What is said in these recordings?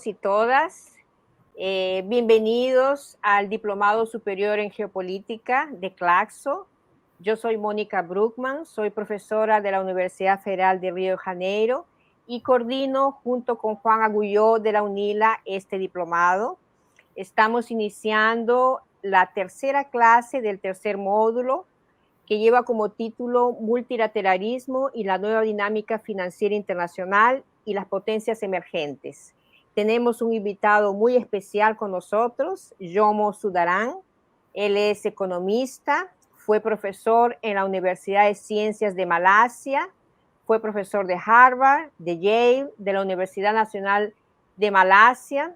todos y todas. Bienvenidos al Diplomado Superior en Geopolítica de Claxo. Yo soy Mónica Bruckmann, soy profesora de la Universidad Federal de Río de Janeiro y coordino junto con Juan Agulló de la UNILA este diplomado. Estamos iniciando la tercera clase del tercer módulo, que lleva como título Multilateralismo y la nueva dinámica financiera internacional y las potencias emergentes. Tenemos un invitado muy especial con nosotros, Yomo Sudarán. Él es economista, fue profesor en la Universidad de Ciencias de Malasia, fue profesor de Harvard, de Yale, de la Universidad Nacional de Malasia,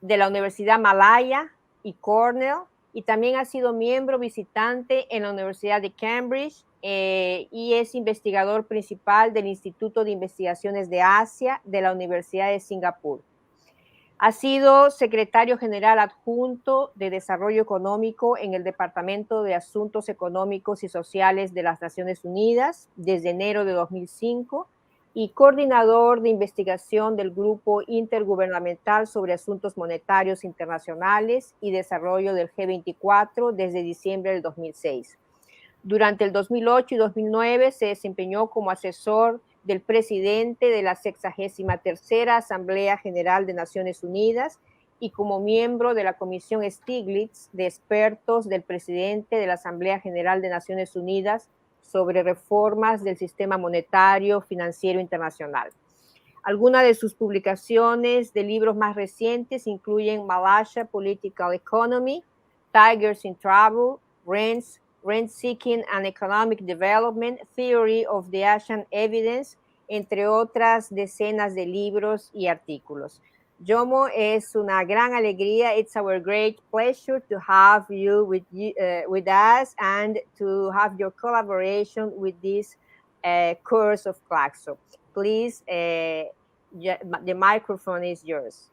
de la Universidad Malaya y Cornell, y también ha sido miembro visitante en la Universidad de Cambridge y es investigador principal del Instituto de Investigaciones de Asia de la Universidad de Singapur. Ha sido secretario general adjunto de Desarrollo Económico en el Departamento de Asuntos Económicos y Sociales de las Naciones Unidas desde enero de 2005 y coordinador de investigación del Grupo Intergubernamental sobre Asuntos Monetarios Internacionales y Desarrollo del G24 desde diciembre del 2006. Durante el 2008 y 2009 se desempeñó como asesor del presidente de la 63ª Asamblea General de Naciones Unidas y como miembro de la Comisión Stiglitz de expertos del presidente de la Asamblea General de Naciones Unidas sobre reformas del sistema monetario financiero internacional. Algunas de sus publicaciones de libros más recientes incluyen Malaysia Political Economy, Tigers in Trouble, Rent-Seeking and Economic Development, Theory of the Asian Evidence, entre otras decenas de libros y artículos. Yomo, es una gran alegría. It's our great pleasure to have you with us and to have your collaboration with this course of Claxo. Please, the microphone is yours.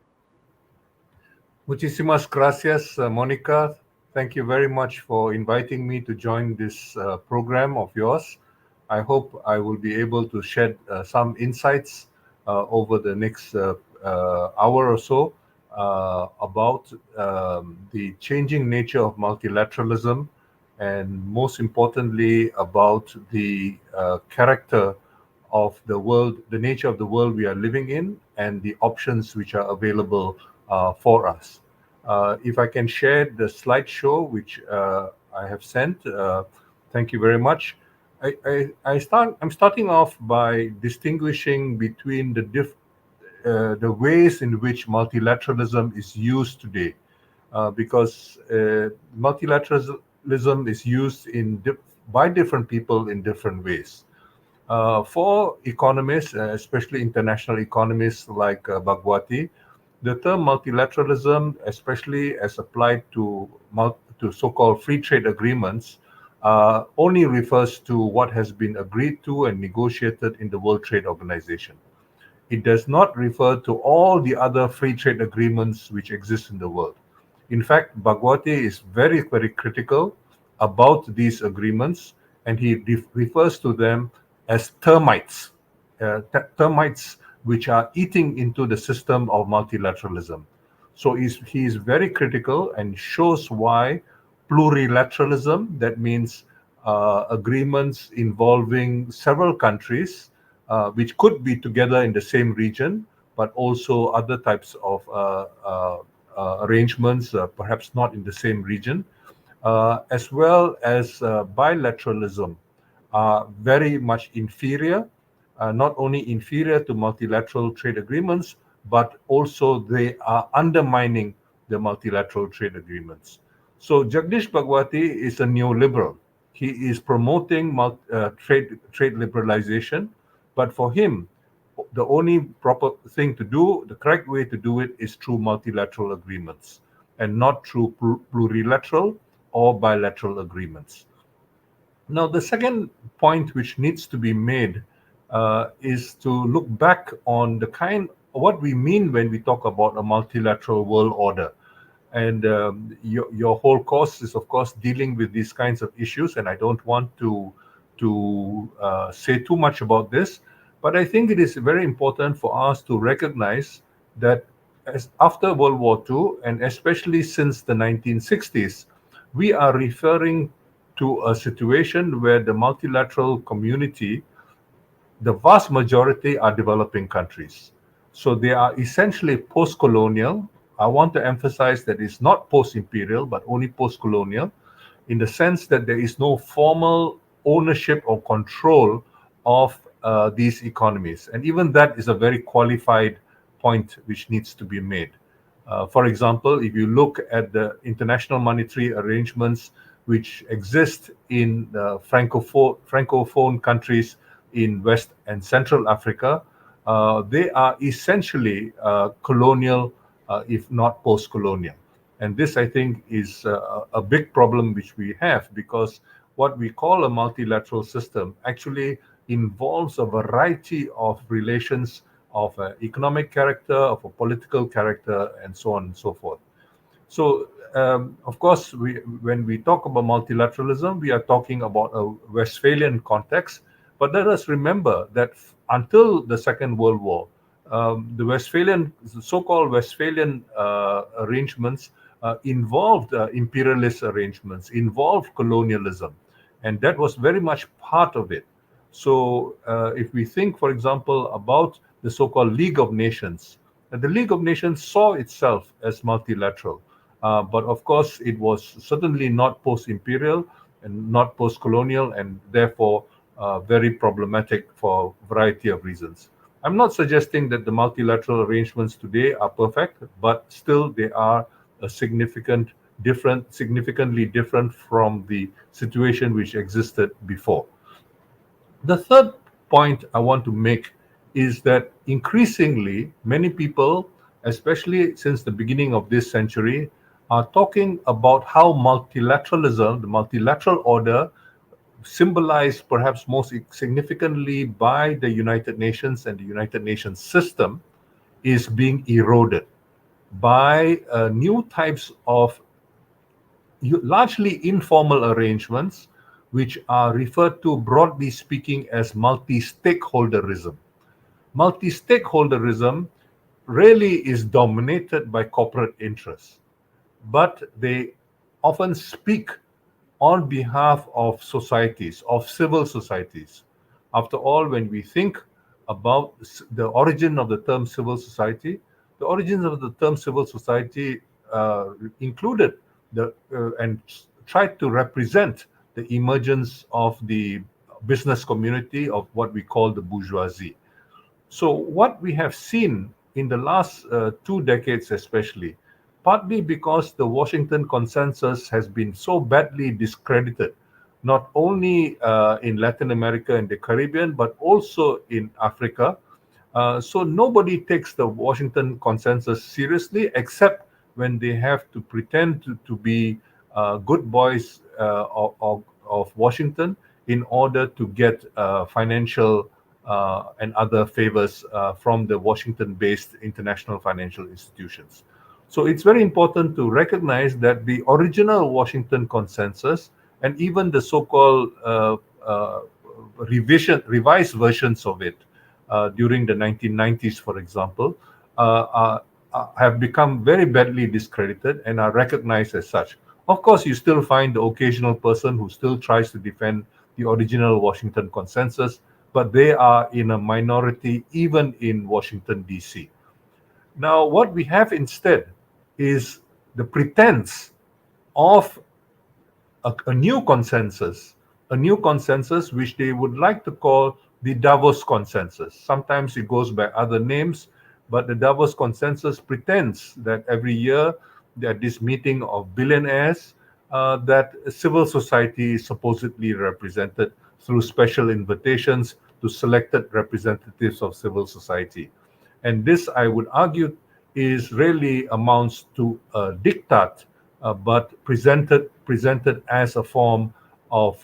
Muchísimas gracias, Mónica. Thank you very much for inviting me to join this program of yours. I hope I will be able to shed some insights over the next hour or so about the changing nature of multilateralism and most importantly about the character of the world, the nature of the world we are living in and the options which are available for us. If I can share the slideshow which I have sent, thank you very much. I'm starting off by distinguishing between the ways in which multilateralism is used today, because multilateralism is used by different people in different ways. For economists, especially international economists like Bhagwati, the term multilateralism, especially as applied to so-called free trade agreements, only refers to what has been agreed to and negotiated in the World Trade Organization. It does not refer to all the other free trade agreements which exist in the world. In fact, Bhagwati is very, very critical about these agreements, and he refers to them as termites, termites which are eating into the system of multilateralism. So he is very critical and shows why plurilateralism, that means agreements involving several countries, which could be together in the same region, but also other types of arrangements, perhaps not in the same region, as well as bilateralism, are very much inferior, not only inferior to multilateral trade agreements, but also they are undermining the multilateral trade agreements. So Jagdish Bhagwati is a neoliberal. He is promoting trade liberalization, but for him, the only proper thing to do, the correct way to do it, is through multilateral agreements and not through plurilateral or bilateral agreements. Now, the second point which needs to be made is to look back on what we mean when we talk about a multilateral world order. And your whole course is, of course, dealing with these kinds of issues, and I don't want to say too much about this, but I think it is very important for us to recognize that after World War II, and especially since the 1960s, we are referring to a situation where the multilateral community, the vast majority are developing countries. So they are essentially post colonial. I want to emphasize that it's not post imperial, but only post colonial, in the sense that there is no formal ownership or control of these economies. And even that is a very qualified point which needs to be made. For example, if you look at the international monetary arrangements which exist in francophone countries in West and Central Africa, they are essentially colonial, if not post-colonial. And this, I think, is a big problem which we have, because what we call a multilateral system actually involves a variety of relations of economic character, of a political character, and so on and so forth. So, of course, when we talk about multilateralism, we are talking about a Westphalian context. But let us remember that until the Second World War, the so-called Westphalian arrangements involved imperialist arrangements, involved colonialism, and that was very much part of it. So, if we think, for example, about the so-called League of Nations, the League of Nations saw itself as multilateral, but of course, it was certainly not post-imperial and not post-colonial, and therefore very problematic for a variety of reasons. I'm not suggesting that the multilateral arrangements today are perfect, but still they are a significantly different from the situation which existed before. The third point I want to make is that increasingly many people, especially since the beginning of this century, are talking about how multilateralism, the multilateral order, symbolized perhaps most significantly by the United Nations and the United Nations system, is being eroded by new types of largely informal arrangements, which are referred to broadly speaking as multi-stakeholderism. Multi-stakeholderism really is dominated by corporate interests, but they often speak on behalf of societies, of civil societies. After all, when we think about the origin of the term civil society, the origins of the term civil society included and tried to represent the emergence of the business community of what we call the bourgeoisie. So, what we have seen in the last 2 decades, especially, partly because the Washington Consensus has been so badly discredited, not only in Latin America and the Caribbean, but also in Africa. So, nobody takes the Washington Consensus seriously, except when they have to pretend to be good boys of Washington in order to get financial and other favors from the Washington-based international financial institutions. So it's very important to recognize that the original Washington Consensus and even the so-called revised versions of it during the 1990s, for example, have become very badly discredited and are recognized as such. Of course, you still find the occasional person who still tries to defend the original Washington Consensus, but they are in a minority even in Washington, D.C. Now, what we have instead is the pretense of a new consensus which they would like to call the Davos Consensus. Sometimes it goes by other names, but the Davos Consensus pretends that every year at this meeting of billionaires, that civil society is supposedly represented through special invitations to selected representatives of civil society. And this, I would argue, is really amounts to a diktat, but presented as a form of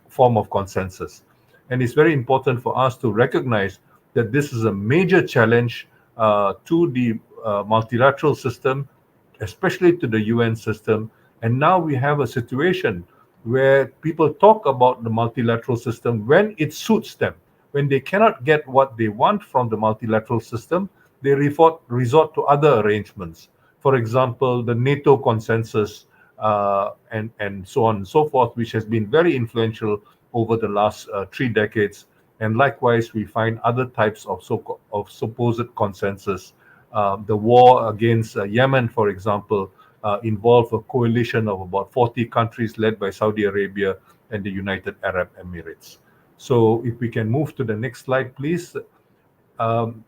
form of consensus. And it's very important for us to recognize that this is a major challenge to the multilateral system, especially to the UN system. And now we have a situation where people talk about the multilateral system when it suits them. When they cannot get what they want from the multilateral system, they resort to other arrangements. For example, the NATO consensus, and so on and so forth, which has been very influential over the last 3 decades. And likewise, we find other types of supposed consensus. The war against Yemen, for example, involved a coalition of about 40 countries led by Saudi Arabia and the United Arab Emirates. So if we can move to the next slide, please. Um,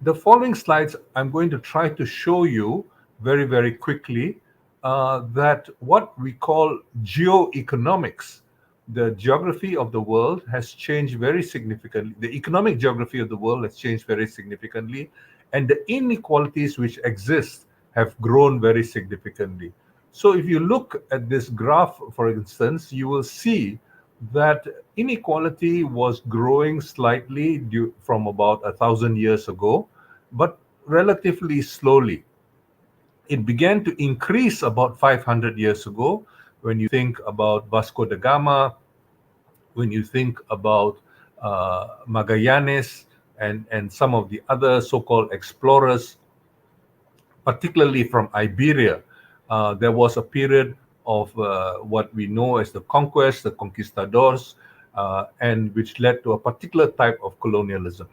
the following slides, I'm going to try to show you very, very quickly that what we call geoeconomics, the geography of the world has changed very significantly. The economic geography of the world has changed very significantly, and the inequalities which exist have grown very significantly. So if you look at this graph, for instance, you will see that inequality was growing slightly from about 1,000 years ago, but relatively slowly. It began to increase about 500 years ago when you think about Vasco da Gama, when you think about Magallanes and some of the other so-called explorers, particularly from Iberia. There was a period of what we know as the conquest, the conquistadors, and which led to a particular type of colonialism.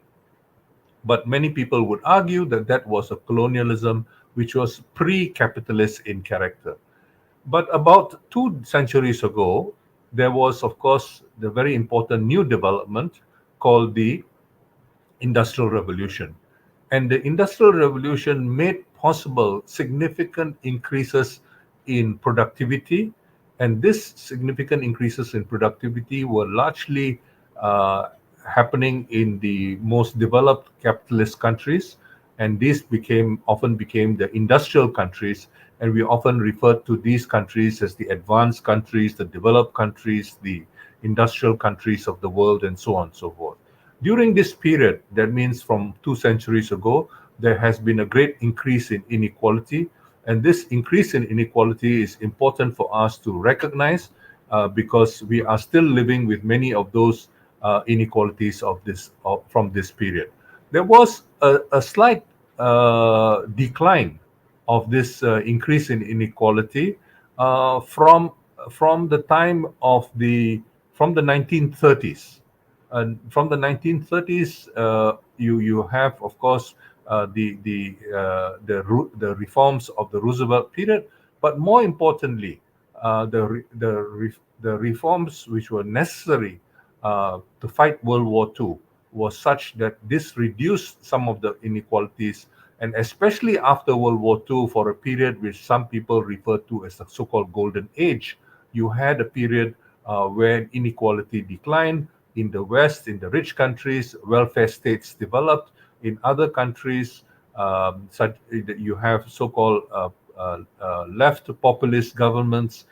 But many people would argue that that was a colonialism which was pre-capitalist in character. But about 2 centuries ago, there was, of course, the very important new development called the Industrial Revolution. And the Industrial Revolution made possible significant increases in productivity. And these significant increases in productivity were largely happening in the most developed capitalist countries. And these often became the industrial countries. And we often refer to these countries as the advanced countries, the developed countries, the industrial countries of the world, and so on and so forth. During this period, that means from 2 centuries ago, there has been a great increase in inequality. And this increase in inequality is important for us to recognize because we are still living with many of those inequalities from this period. There was a slight decline of this increase in inequality from the time of from the 1930s. And from the 1930s, you have, of course, the reforms of the Roosevelt period, but more importantly, the reforms which were necessary to fight World War II was such that this reduced some of the inequalities, and especially after World War II, for a period which some people refer to as the so-called Golden Age, you had a period where inequality declined. In the West, in the rich countries, welfare states developed. In other countries, you have so-called left populist governments,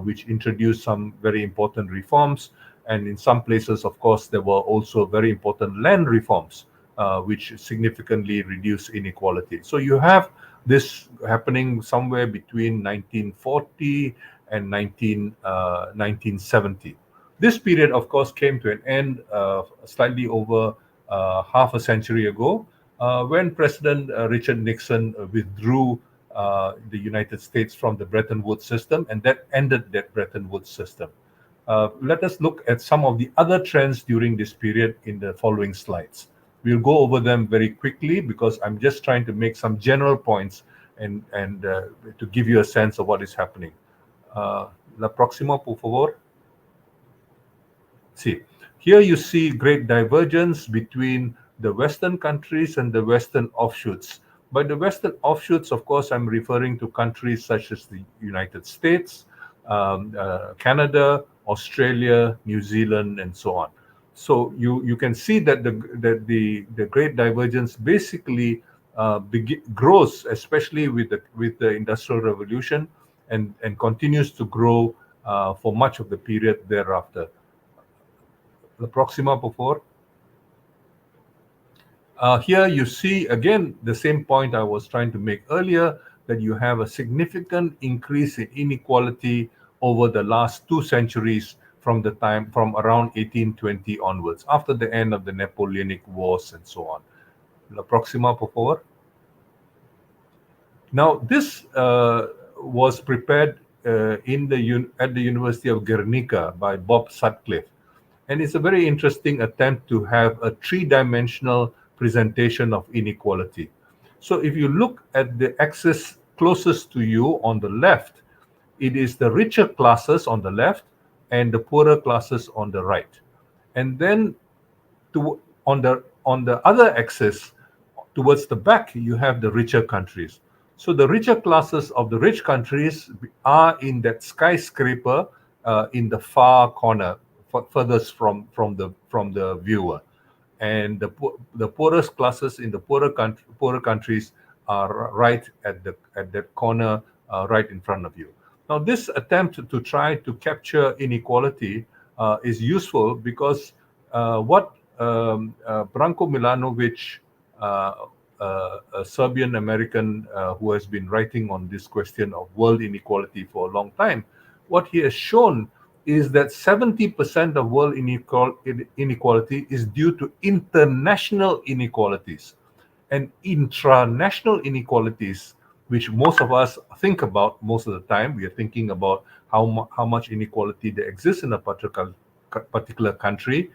which introduced some very important reforms. And in some places, of course, there were also very important land reforms, which significantly reduce inequality. So you have this happening somewhere between 1940 and 1970. This period, of course, came to an end slightly over half a century ago when President Richard Nixon withdrew the United States from the Bretton Woods system, and that ended that Bretton Woods system. Let us look at some of the other trends during this period in the following slides. We'll go over them very quickly because I'm just trying to make some general points and to give you a sense of what is happening. La próxima, por favor. See, here you see great divergence between the Western countries and the Western offshoots. By the Western offshoots, of course, I'm referring to countries such as the United States, Canada, Australia, New Zealand, and so on. So you can see that the great divergence basically grows, especially with the Industrial Revolution, and continues to grow for much of the period thereafter. La próxima, por favor. Here you see again the same point I was trying to make earlier, that you have a significant increase in inequality over the last 2 centuries from around 1820 onwards, after the end of the Napoleonic Wars and so on. La próxima, por favor. Now, this was prepared at the University of Guernica by Bob Sutcliffe. And it's a very interesting attempt to have a three-dimensional presentation of inequality. So if you look at the axis closest to you on the left, it is the richer classes on the left and the poorer classes on the right. And then on the other axis, towards the back, you have the richer countries. So the richer classes of the rich countries are in that skyscraper in the far corner, furthest from the viewer, and the poorest classes in the poorer countries are right at that corner, right in front of you. Now, this attempt to try to capture inequality is useful because what Branko Milanovic, a Serbian American who has been writing on this question of world inequality for a long time, what he has shown is that 70% of world inequality is due to international inequalities, and intranational inequalities, which most of us think about most of the time. We are thinking about how much inequality there exists in a particular country,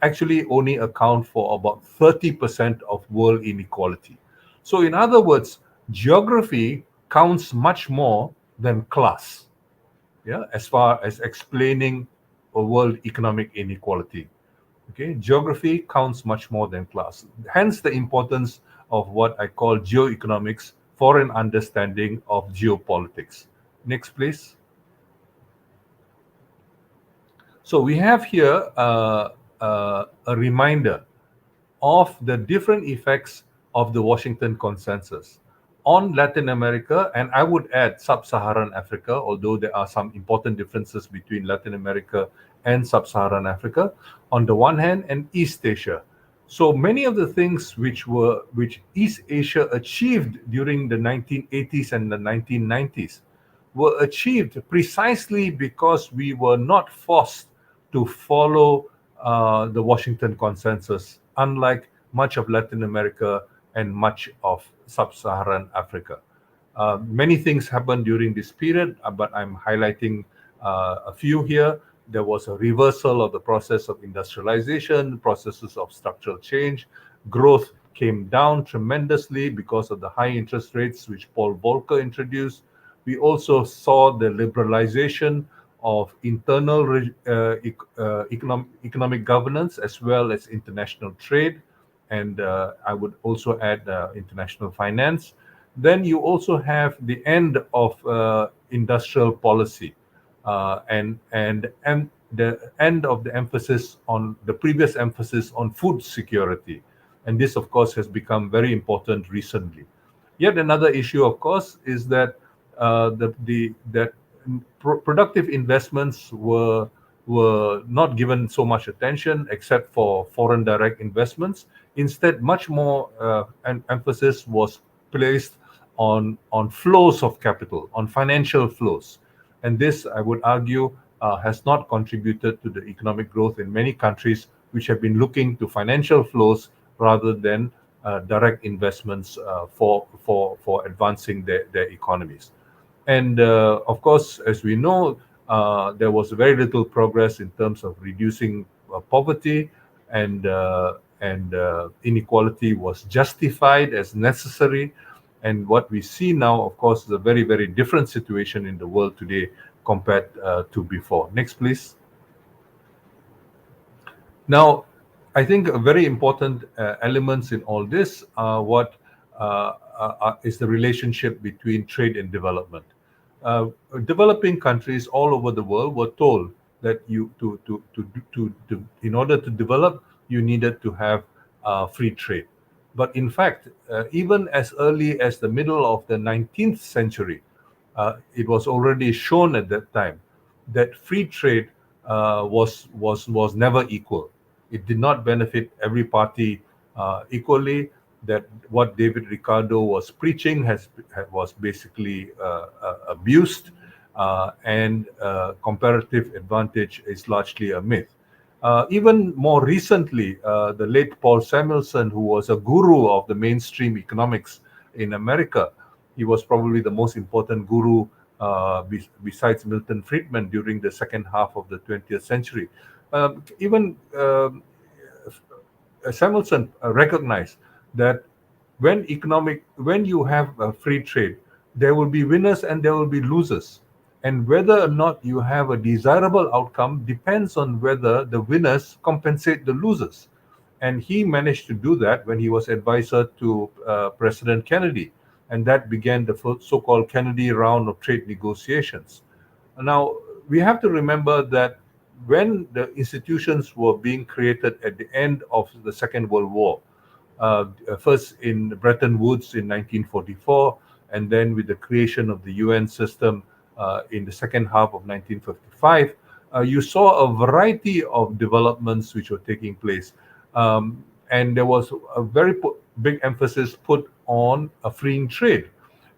actually only account for about 30% of world inequality. So in other words, geography counts much more than class, yeah, as far as explaining a world economic inequality. Okay, geography counts much more than class. Hence the importance of what I call geoeconomics for an understanding of geopolitics. Next, please. So we have here a reminder of the different effects of the Washington Consensus on Latin America, and I would add sub-Saharan Africa, although there are some important differences between Latin America and sub-Saharan Africa on the one hand, and East Asia. So many of the things which East Asia achieved during the 1980s and the 1990s were achieved precisely because we were not forced to follow the Washington Consensus, unlike much of Latin America and much of sub-Saharan Africa. Many things happened during this period, but I'm highlighting a few here. There was a reversal of the process of industrialization, processes of structural change. Growth came down tremendously because of the high interest rates which Paul Volcker introduced. We also saw the liberalization of internal economic governance as well as international trade, and I would also add international finance. Then you also have the end of industrial policy and the end of the emphasis on the previous emphasis on food security, and this of course has become very important recently. Yet another issue, of course, is that productive investments were not given so much attention except for foreign direct investments. Instead, much more emphasis was placed on flows of capital, on financial flows. And this, I would argue, has not contributed to the economic growth in many countries which have been looking to financial flows rather than direct investments for advancing their economies. And of course, as we know, there was very little progress in terms of reducing poverty, and inequality was justified as necessary. And what we see now, of course, is a very, very different situation in the world today compared to before. Next, please. Now, I think a very important elements in all this are what is the relationship between trade and development. Developing countries all over the world were told that in order to develop, you needed to have free trade. But in fact, even as early as the middle of the 19th century, it was already shown at that time that free trade was never equal. It did not benefit every party equally. That what David Ricardo was preaching was basically abused, and comparative advantage is largely a myth. Even more recently, the late Paul Samuelson, who was a guru of the mainstream economics in America, he was probably the most important guru besides Milton Friedman during the second half of the 20th century. Even Samuelson recognized that when you have free trade, there will be winners and there will be losers, and whether or not you have a desirable outcome depends on whether the winners compensate the losers. And he managed to do that when he was advisor to President Kennedy, and that began the so-called Kennedy round of trade negotiations. Now, we have to remember that when the institutions were being created at the end of the Second World War, first in Bretton Woods in 1944, and then with the creation of the UN system in the second half of 1955, you saw a variety of developments which were taking place. And there was a very big emphasis put on a freeing trade.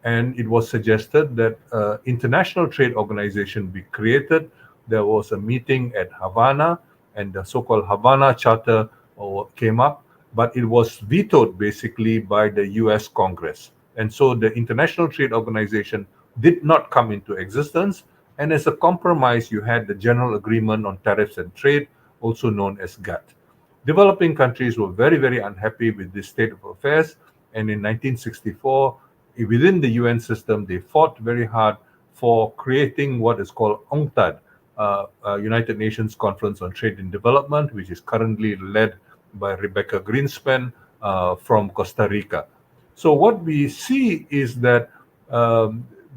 And it was suggested that international trade organization be created. There was a meeting at Havana, and the so-called Havana Charter came up, but it was vetoed basically by the US Congress. And so the International Trade Organization did not come into existence. And as a compromise, you had the General Agreement on Tariffs and Trade, also known as GATT. Developing countries were very, very unhappy with this state of affairs. And in 1964, within the UN system, they fought very hard for creating what is called UNCTAD, United Nations Conference on Trade and Development, which is currently led by Rebecca Greenspan from Costa Rica. So what we see is that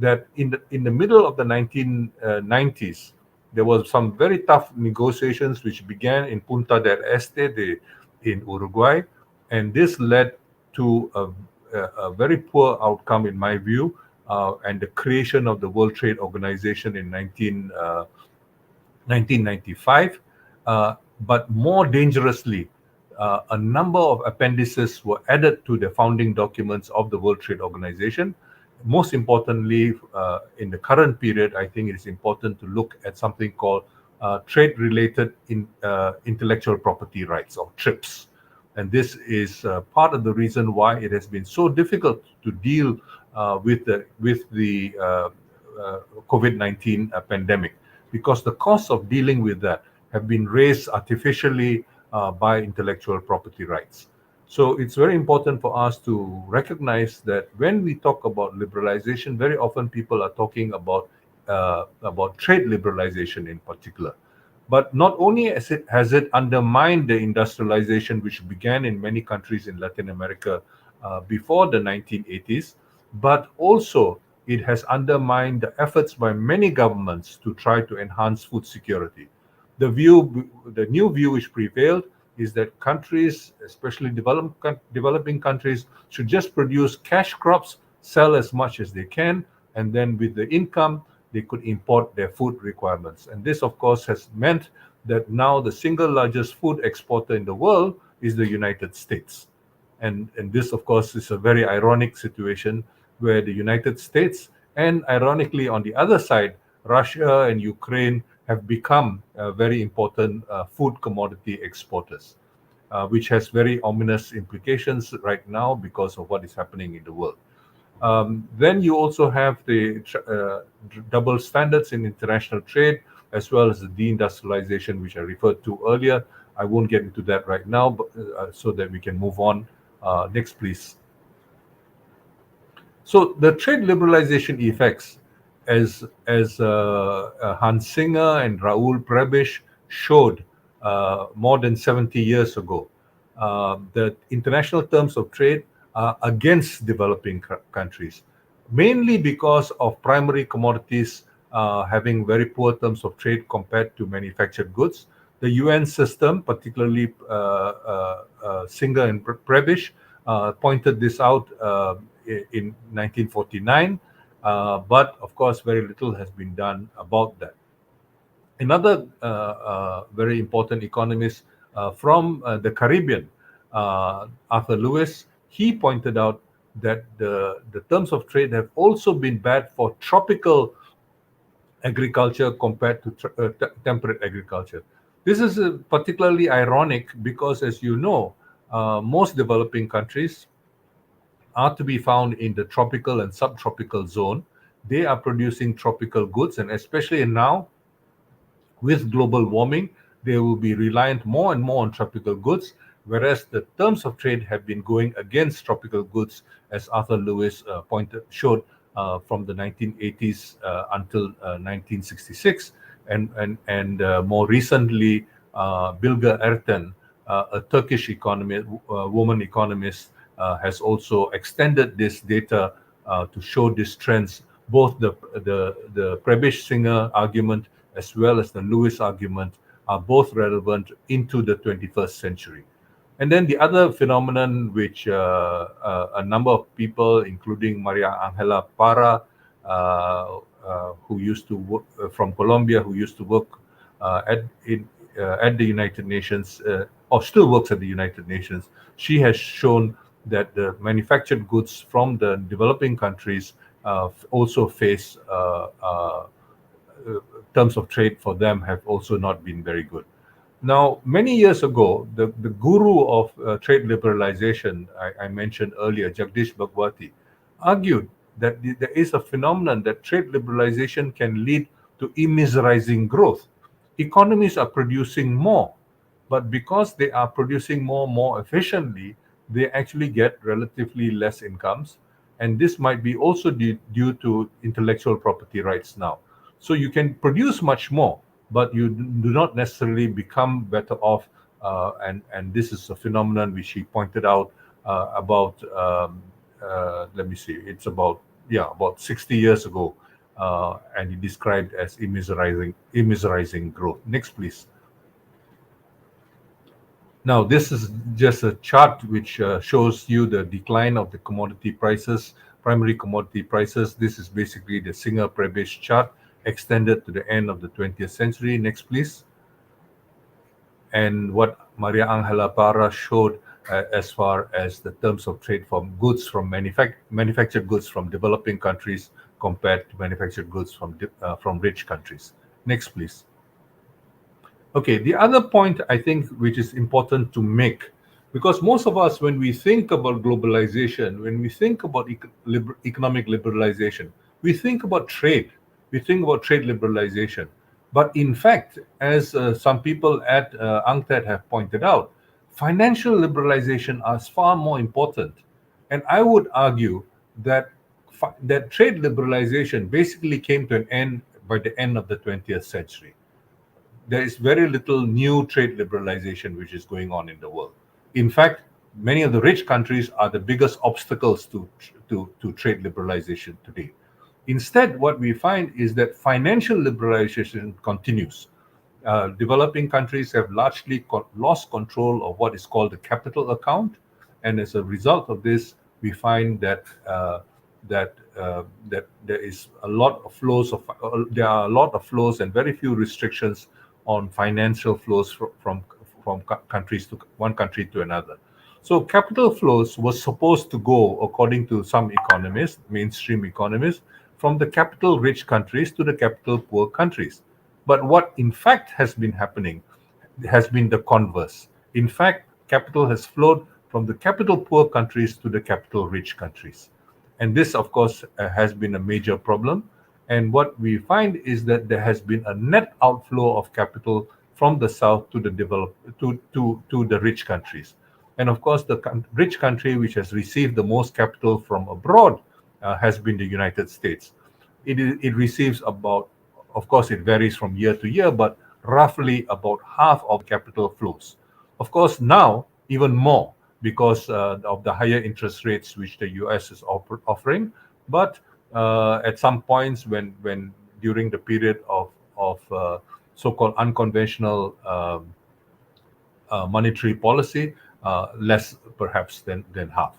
that in the middle of the 1990s, there was some very tough negotiations which began in Punta del Este in Uruguay, and this led to a very poor outcome, in my view, and the creation of the World Trade Organization in 1995. But more dangerously, a number of appendices were added to the founding documents of the World Trade Organization. Most importantly, in the current period, I think it is important to look at something called trade-related intellectual property rights, or TRIPS. And this is part of the reason why it has been so difficult to deal with the COVID-19 pandemic, because the costs of dealing with that have been raised artificially by intellectual property rights. So it's very important for us to recognize that when we talk about liberalization, very often people are talking about trade liberalization in particular. But not only has it undermined the industrialization which began in many countries in Latin America before the 1980s, but also it has undermined the efforts by many governments to try to enhance food security. The new view which prevailed is that countries, especially developing countries, should just produce cash crops, sell as much as they can, and then with the income, they could import their food requirements. And this, of course, has meant that now the single largest food exporter in the world is the United States. And this, of course, is a very ironic situation where the United States and, ironically, on the other side, Russia and Ukraine have become very important food commodity exporters, which has very ominous implications right now because of what is happening in the world. Then you also have the double standards in international trade, as well as the deindustrialization, which I referred to earlier. I won't get into that right now, but so that we can move on. Next, please. So the trade liberalization effects, as Hans Singer and Raoul Prebisch showed more than 70 years ago, the international terms of trade are against developing countries, mainly because of primary commodities having very poor terms of trade compared to manufactured goods. The UN system, particularly Singer and Prebisch, pointed this out in 1949, but of course very little has been done about that. Another very important economist from the Caribbean, Arthur Lewis, he pointed out that the terms of trade have also been bad for tropical agriculture compared to temperate agriculture. This is particularly ironic because, as you know, most developing countries are to be found in the tropical and subtropical zone. They are producing tropical goods, and especially now with global warming, they will be reliant more and more on tropical goods, whereas the terms of trade have been going against tropical goods, as Arthur Lewis showed from the 1980s until 1966, and more recently, Bilge Erten, a Turkish economist, woman economist, has also extended this data to show these trends, both the Prebisch-Singer argument as well as the Lewis argument are both relevant into the 21st century. And then the other phenomenon which a number of people, including Maria Angela Parra, who used to work from Colombia, who used to work at the United Nations, or still works at the United Nations, she has shown that the manufactured goods from the developing countries also face terms of trade for them have also not been very good. Now, many years ago, the guru of trade liberalization, I mentioned earlier, Jagdish Bhagwati, argued that there is a phenomenon that trade liberalization can lead to immiserizing growth. Economies are producing more, but because they are producing more efficiently, they actually get relatively less incomes. And this might be also due to intellectual property rights now. So you can produce much more, but you do not necessarily become better off. And this is a phenomenon which he pointed out about, let me see, it's about 60 years ago, and he described as immiserizing growth. Next, please. Now, this is just a chart which shows you the decline of the commodity prices, primary commodity prices. This is basically the Singer-Prebisch chart extended to the end of the 20th century. Next, please. And what Maria Angela Parra showed as far as the terms of trade from goods from manufactured goods from developing countries compared to manufactured goods from rich countries. Next, please. Okay, the other point I think which is important to make, because most of us, when we think about globalization, when we think about economic liberalization, we think about trade. We think about trade liberalization. But in fact, as some people at UNCTAD have pointed out, financial liberalization is far more important. And I would argue that that trade liberalization basically came to an end by the end of the 20th century. There is very little new trade liberalization which is going on in the world. In fact, many of the rich countries are the biggest obstacles to trade liberalization today. Instead, what we find is that financial liberalization continues. Developing countries have largely lost control of what is called the capital account, and as a result of this, we find that that there is a lot of flows of there are a lot of flows and very few restrictions on financial flows from countries to one country to another. So capital flows was supposed to go, according to some economists, mainstream economists, from the capital rich countries to the capital poor countries. But what in fact has been happening has been the converse. In fact, capital has flowed from the capital poor countries to the capital rich countries. And this, of course, has been a major problem. And what we find is that there has been a net outflow of capital from the south to the to the rich countries. And of course, the rich country which has received the most capital from abroad has been the United States. It receives about, of course, it varies from year to year, but roughly about half of capital flows. Of course, now even more because of the higher interest rates which the US is offering. But at some points when during the period of so-called unconventional monetary policy, less perhaps than half.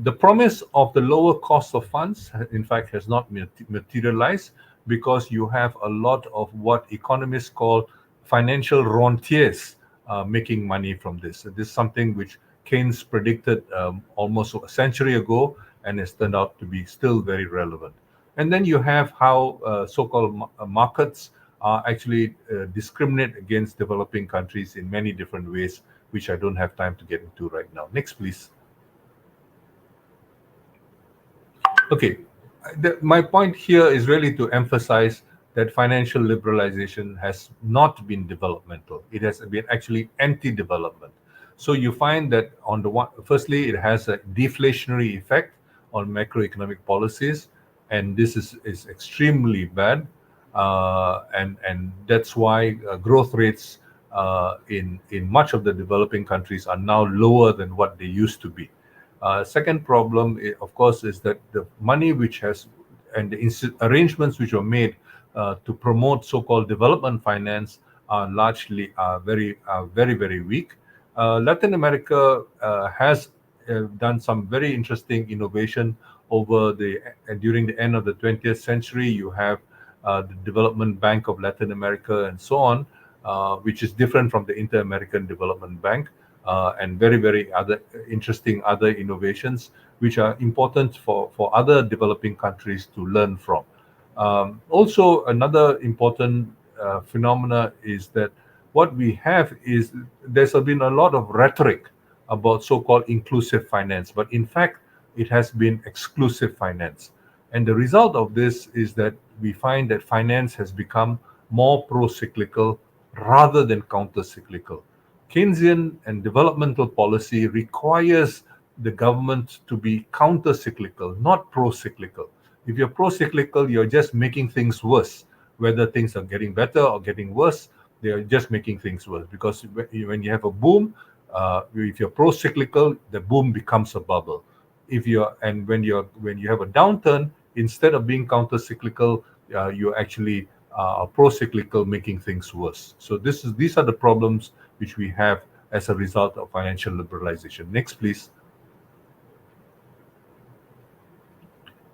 The promise of the lower cost of funds, in fact, has not materialized because you have a lot of what economists call financial rentiers making money from this. This is something which Keynes predicted almost a century ago and has turned out to be still very relevant. And then you have how so-called markets actually discriminate against developing countries in many different ways, which I don't have time to get into right now. Next, please. Okay, my point here is really to emphasize that financial liberalization has not been developmental. It has been actually anti-development. So you find that on the one, firstly, it has a deflationary effect on macroeconomic policies, and this is extremely bad, and that's why growth rates in much of the developing countries are now lower than what they used to be. Second problem, of course, is that the money which has and the arrangements which were made to promote so-called development finance are largely very weak. Latin America has done some very interesting innovation over the during the end of the 20th century. You have the Development Bank of Latin America and so on, which is different from the Inter-American Development Bank, and very other interesting other innovations which are important for other developing countries to learn from. Also, another important phenomena is that what we have is there's been a lot of rhetoric about so-called inclusive finance, but in fact, it has been exclusive finance. And the result of this is that we find that finance has become more pro-cyclical rather than counter-cyclical. Keynesian and developmental policy requires the government to be counter-cyclical, not pro-cyclical. If you're pro-cyclical, you're just making things worse. Whether things are getting better or getting worse, they are just making things worse. Because when you have a boom, if you're pro-cyclical, the boom becomes a bubble. When you have a downturn, instead of being counter-cyclical, you actually are pro-cyclical, making things worse. So these are the problems which we have as a result of financial liberalization. Next, please.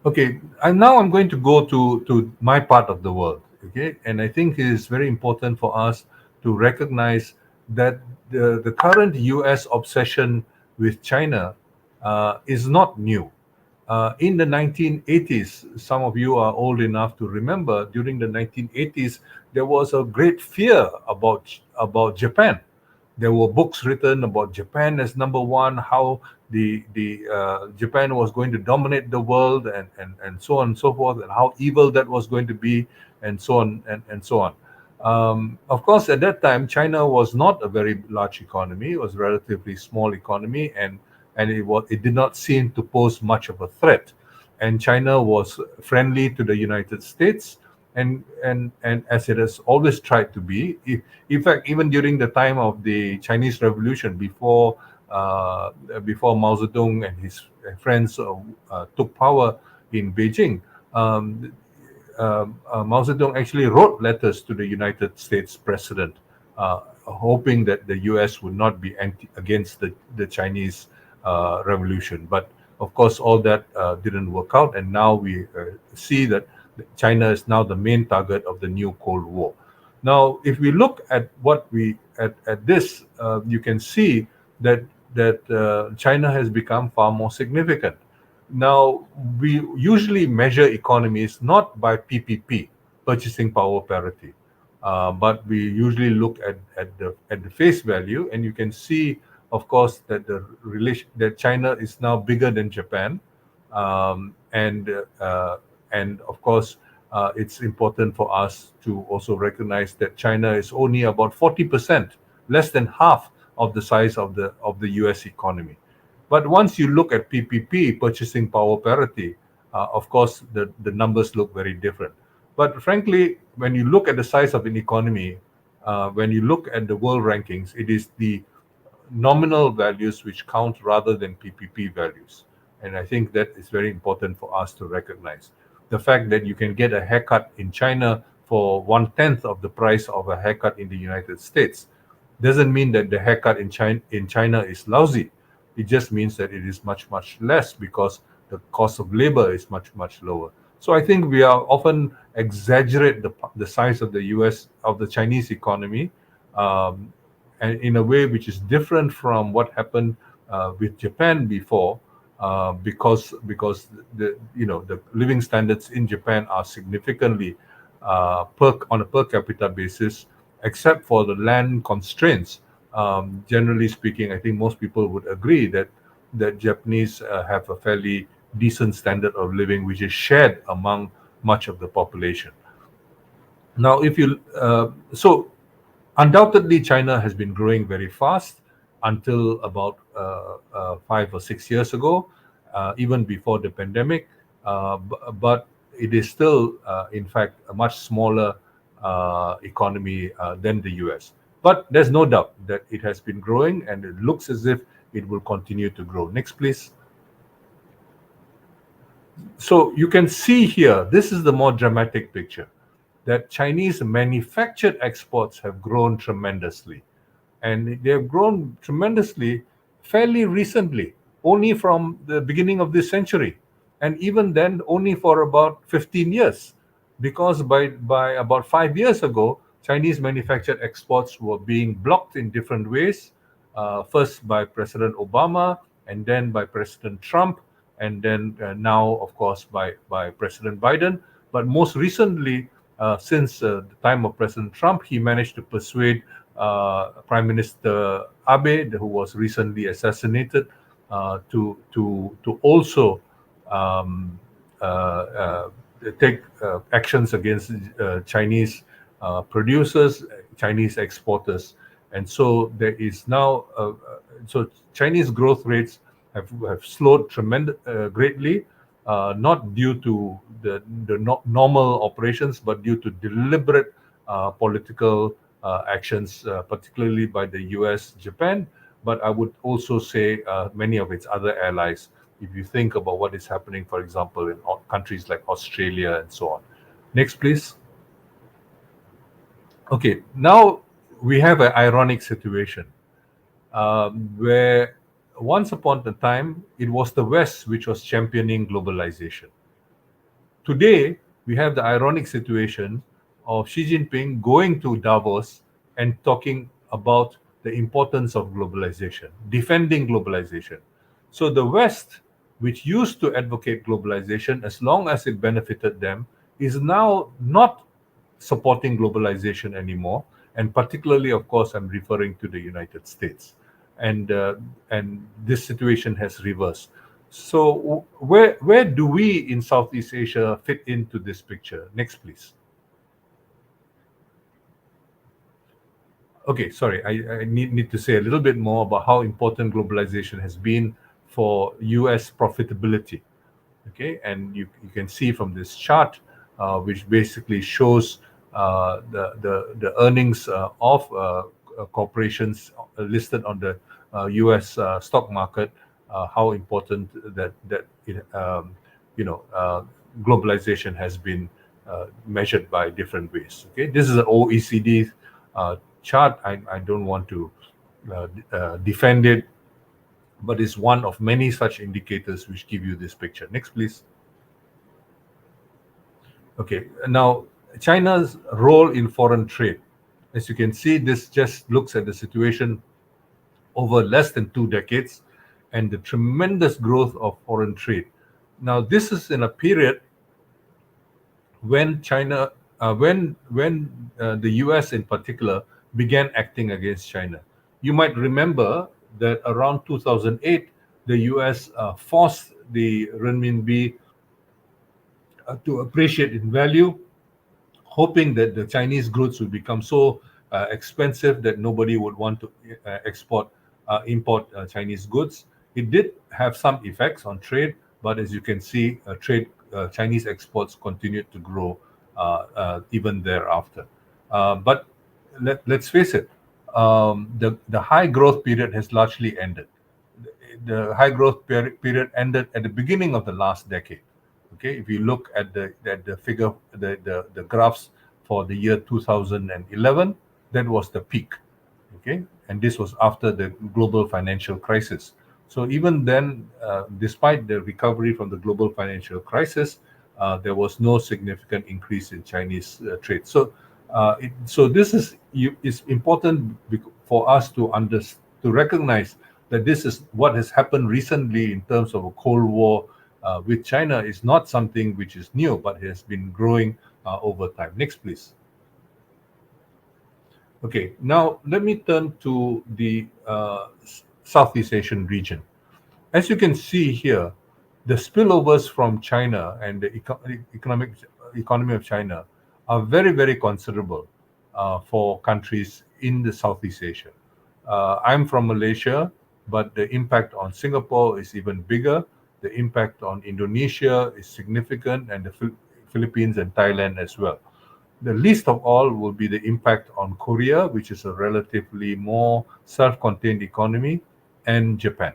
Okay, and now I'm going to go to my part of the world. Okay, and I think it is very important for us to recognize that the current U.S. obsession with China is not new. In the 1980s, some of you are old enough to remember, during the 1980s, there was a great fear about Japan. There were books written about Japan as number one, how the Japan was going to dominate the world, and so on and so forth, and how evil that was going to be, and so on and so on. Of course, at that time, China was not a very large economy; it was a relatively small economy, and it did not seem to pose much of a threat. And China was friendly to the United States, and as it has always tried to be. In fact, even during the time of the Chinese Revolution, before Mao Zedong and his friends took power in Beijing, Mao Zedong actually wrote letters to the United States president, hoping that the U.S. would not be against the Chinese revolution. But of course, all that didn't work out, and now we see that China is now the main target of the new Cold War. Now, if we look at this, you can see that China has become far more significant. Now, we usually measure economies not by PPP, purchasing power parity, but we usually look at the face value, and you can see, of course, that that China is now bigger than Japan, and of course, it's important for us to also recognize that China is only about 40%, less than half of the size of the U.S. economy. But once you look at PPP, purchasing power parity, of course, the numbers look very different. But frankly, when you look at the size of an economy, when you look at the world rankings, it is the nominal values which count rather than PPP values. And I think that is very important for us to recognize. The fact that you can get a haircut in China for 1/10 of the price of a haircut in the United States doesn't mean that the haircut in China is lousy. It just means that it is much less because the cost of labor is much lower. So I think we are often exaggerate the size of the Chinese economy, and in a way which is different from what happened with Japan before, because the living standards in Japan are significantly on a per capita basis, except for the land constraints. Generally speaking, I think most people would agree that Japanese have a fairly decent standard of living, which is shared among much of the population. Now, if you so undoubtedly, China has been growing very fast until about 5 or 6 years ago, even before the pandemic. But it is still, in fact, a much smaller economy than the US. But there's no doubt that it has been growing, and it looks as if it will continue to grow. Next, please. So you can see here, this is the more dramatic picture, that Chinese manufactured exports have grown tremendously. And they have grown tremendously fairly recently, only from the beginning of this century. And even then, only for about 15 years. Because by about 5 years ago, Chinese manufactured exports were being blocked in different ways, first by President Obama, and then by President Trump, and then now, of course, by President Biden. But most recently, since the time of President Trump, he managed to persuade Prime Minister Abe, who was recently assassinated, to also um, take actions against Chinese producers, Chinese exporters, and so there is now so Chinese growth rates have slowed greatly, not due to the normal operations, but due to deliberate political actions, particularly by the US, Japan, but I would also say many of its other allies. If you think about what is happening, for example, in countries like Australia and so on. Next, please. Okay, now we have an ironic situation where once upon a time it was the West which was championing globalization. Today, we have the ironic situation of Xi Jinping going to Davos and talking about the importance of globalization, defending globalization. So the West, which used to advocate globalization as long as it benefited them, is now not supporting globalization anymore. And particularly, of course, I'm referring to the United States. And this situation has reversed. So where do we in Southeast Asia fit into this picture? Next, please. Okay, sorry, I need to say a little bit more about how important globalization has been for US profitability. Okay, and you can see from this chart, which basically shows the earnings of corporations listed on the US stock market, how important that it, globalization has been measured by different ways. Okay, this is an OECD chart. I don't want to defend it, but it's one of many such indicators which give you this picture. Next, please. Okay, now China's role in foreign trade. As you can see, this just looks at the situation over less than 2 decades and the tremendous growth of foreign trade. Now, this is in a period when China, when the US in particular began acting against China. You might remember that around 2008, the US forced the renminbi to appreciate in value, hoping that the Chinese goods would become so expensive that nobody would want to import Chinese goods. It did have some effects on trade, but as you can see, Chinese exports continued to grow even thereafter. But let's face it, the high growth period has largely ended. The high growth period ended at the beginning of the last decade. Okay, if you look at the figure, the graphs for the year 2011, that was the peak. Okay, and this was after the global financial crisis. So even then, despite the recovery from the global financial crisis, there was no significant increase in Chinese trade. So, this is important for us to recognize that this is what has happened recently in terms of a Cold War with China is not something which is new, but has been growing over time. Next, please. Okay, now let me turn to the Southeast Asian region. As you can see here, the spillovers from China and the economy of China are very, very considerable for countries in the Southeast Asia. I'm from Malaysia, but the impact on Singapore is even bigger. The impact on Indonesia is significant, and the Philippines and Thailand as well. The least of all will be the impact on Korea, which is a relatively more self-contained economy, and Japan.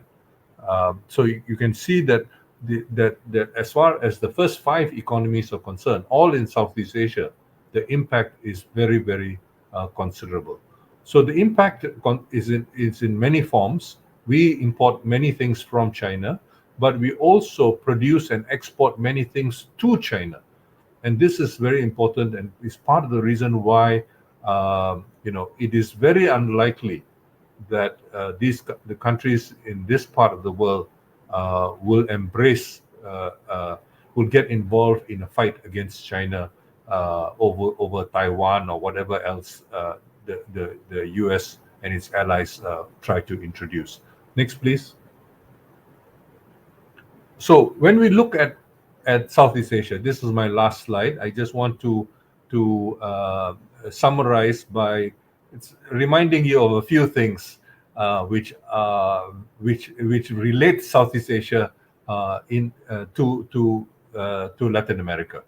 So you can see that that as far as the first five economies are concerned, all in Southeast Asia, the impact is very, very considerable. So the impact is in many forms. We import many things from China, but we also produce and export many things to China. And this is very important, and is part of the reason why it is very unlikely that the countries in this part of the world will will get involved in a fight against China over Taiwan or whatever else the US and its allies try to introduce. Next, please. So when we look at Southeast Asia, this is my last slide. I just want to summarize by reminding you of a few things which relate Southeast Asia to Latin America.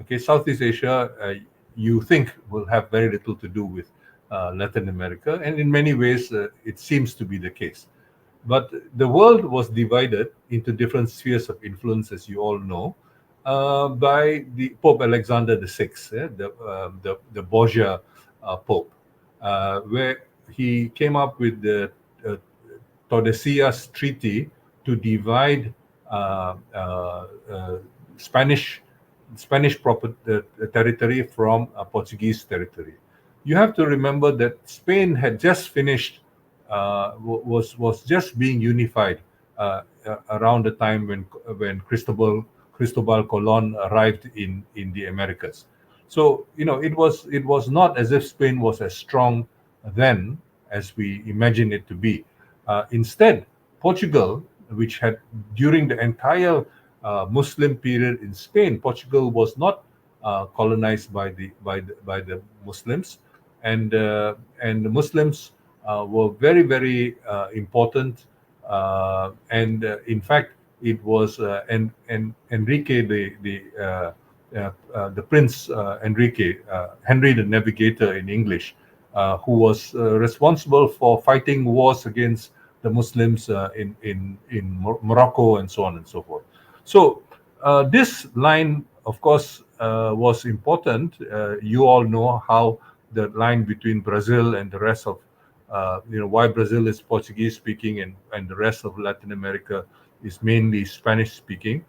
Okay, Southeast Asia, you think will have very little to do with Latin America, and in many ways it seems to be the case. But the world was divided into different spheres of influence, as you all know, by the Pope Alexander VI, the Borgia Pope, where he came up with the Tordesillas Treaty to divide Spanish territory from Portuguese territory. You have to remember that Spain had just finished, was just being unified around the time when Cristobal Colon arrived in the Americas. So it was not as if Spain was as strong then as we imagine it to be. Instead, Portugal, which had during the entire Muslim period in Spain, Portugal was not colonized by the Muslims, and the Muslims were very, very important, and in fact it was Enrique the Prince Enrique, Henry the Navigator in English, who was responsible for fighting wars against the Muslims in Morocco and so on and so forth. So this line, of course, was important. You all know how the line between Brazil and the rest of why Brazil is Portuguese speaking and the rest of Latin America is mainly Spanish speaking,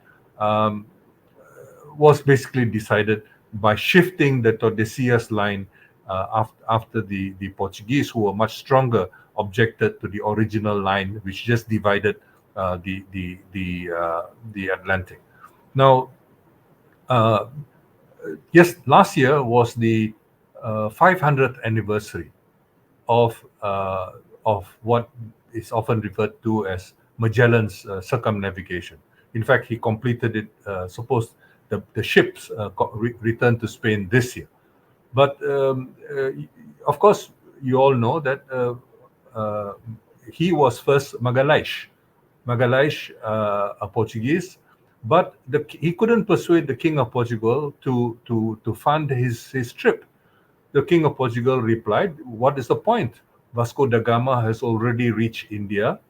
was basically decided by shifting the Tordesillas line after the Portuguese, who were much stronger, objected to the original line, which just divided the Atlantic. Now, yes, last year was the 500th anniversary of what is often referred to as Magellan's circumnavigation. In fact, he completed it. The ships returned to Spain this year. But of course, you all know that he was first Magalhães, a Portuguese, but he couldn't persuade the King of Portugal to fund his trip. The King of Portugal replied, "What is the point? Vasco da Gama has already reached India,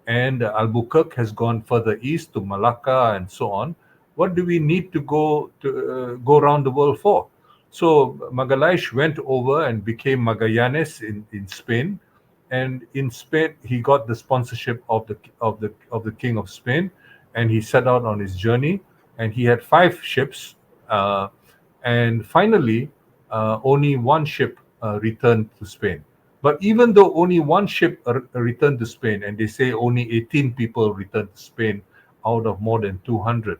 and Albuquerque has gone further east to Malacca and so on. What do we need to go around the world for?" So Magalhães went over and became Magallanes in Spain, and in Spain he got the sponsorship of the King of Spain, and he set out on his journey, and he had 5 ships, and finally only one ship returned to Spain. But even though only one ship returned to Spain, and they say only 18 people returned to Spain out of more than 200,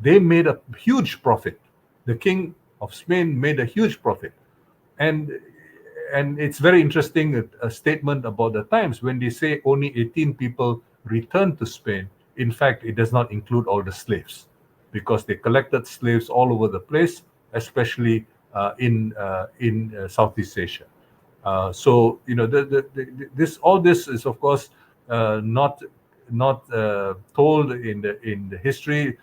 they made a huge profit. The king of Spain made a huge profit. And it's very interesting, a statement about the Times when they say only 18 people returned to Spain. In fact, it does not include all the slaves, because they collected slaves all over the place, especially in Southeast Asia. So this all this is of course not told in the history.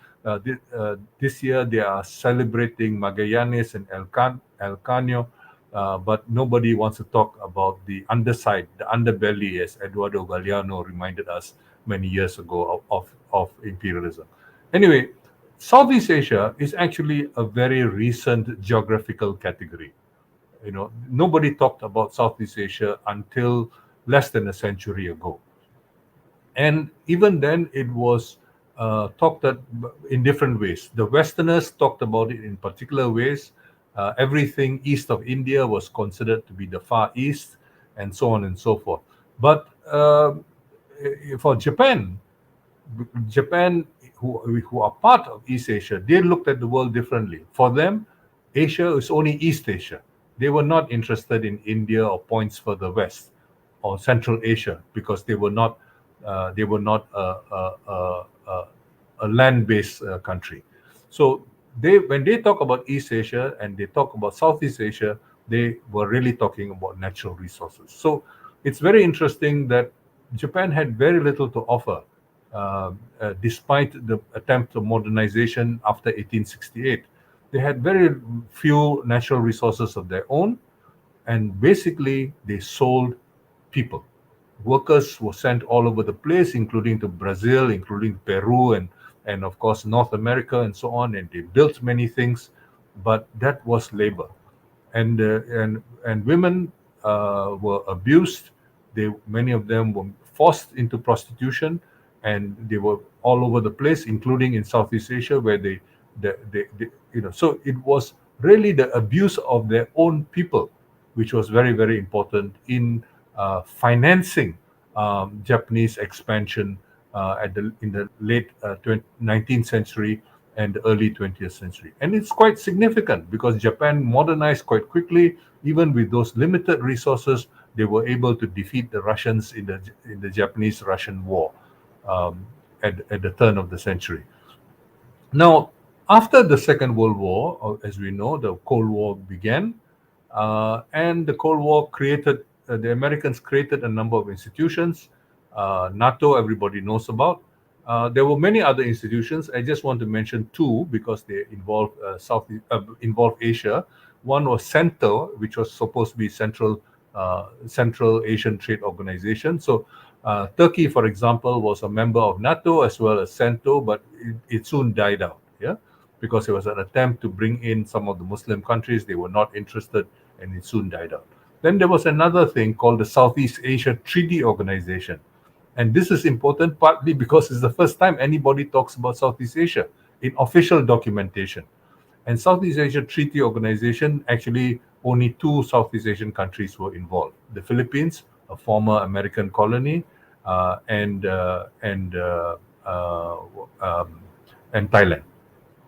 This year they are celebrating Magallanes and Elcano, but nobody wants to talk about the underside, the underbelly, as Eduardo Galeano reminded us many years ago of imperialism. Anyway, Southeast Asia is actually a very recent geographical category. Nobody talked about Southeast Asia until less than a century ago. And even then, it was talked in different ways. The Westerners talked about it in particular ways. Everything east of India was considered to be the Far East, and so on and so forth. But for Japan, who are part of East Asia, they looked at the world differently. For them, Asia is only East Asia. They were not interested in India or points further west or Central Asia, because they were not a land-based country. So when they talk about East Asia and they talk about Southeast Asia, they were really talking about natural resources. So it's very interesting that Japan had very little to offer, despite the attempt of modernization after 1868. They had very few natural resources of their own, and basically they sold people. Workers were sent all over the place, including to Brazil, including Peru, and of course North America, and so on. And they built many things, but that was labor, and women were abused. Many of them were forced into prostitution, and they were all over the place, including in Southeast Asia, where they so it was really the abuse of their own people, which was very, very important in financing Japanese expansion in the late 19th century and the early 20th century. And it's quite significant because Japan modernized quite quickly. Even with those limited resources, they were able to defeat the Russians in the Japanese-Russian War at the turn of the century. Now, after the Second World War, as we know, the Cold War began, and the Cold War the Americans created a number of institutions. NATO, everybody knows about. There were many other institutions. I just want to mention two because they involve Asia. One was CENTO, which was supposed to be Central Asian Trade Organization. So Turkey, for example, was a member of NATO as well as CENTO, but it soon died out. Yeah, because it was an attempt to bring in some of the Muslim countries. They were not interested, and it soon died out. Then there was another thing called the Southeast Asia Treaty Organization. And this is important partly because it's the first time anybody talks about Southeast Asia in official documentation. And Southeast Asia Treaty Organization, actually only two Southeast Asian countries were involved. The Philippines, a former American colony, and Thailand.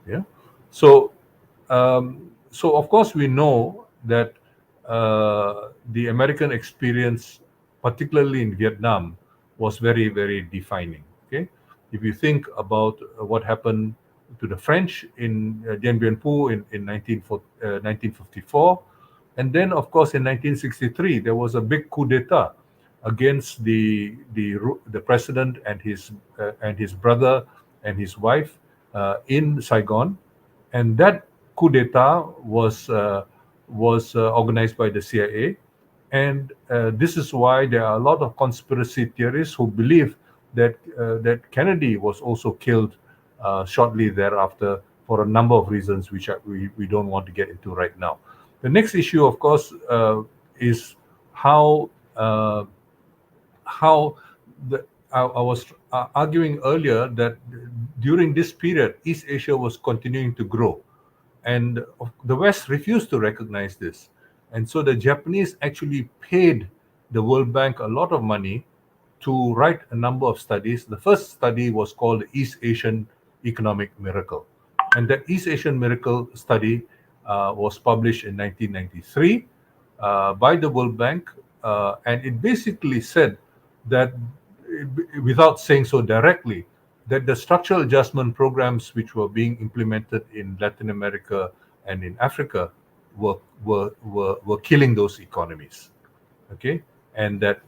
Yeah. So of course we know that the American experience, particularly in Vietnam, was very, very defining. Okay, if you think about what happened to the French in Dien Bien Phu in 1954, and then of course in 1963 there was a big coup d'état against the president and his brother and his wife in Saigon, and that coup d'état was organized by the CIA. And this is why there are a lot of conspiracy theorists who believe that Kennedy was also killed shortly thereafter for a number of reasons, which we don't want to get into right now. The next issue, of course, is how I was arguing earlier that during this period, East Asia was continuing to grow. And the West refused to recognize this. And so the Japanese actually paid the World Bank a lot of money to write a number of studies. The first study was called the East Asian Economic Miracle. And that East Asian Miracle study was published in 1993 by the World Bank, and it basically said that, without saying so directly, that the structural adjustment programs which were being implemented in Latin America and in Africa were killing those economies. Okay, and that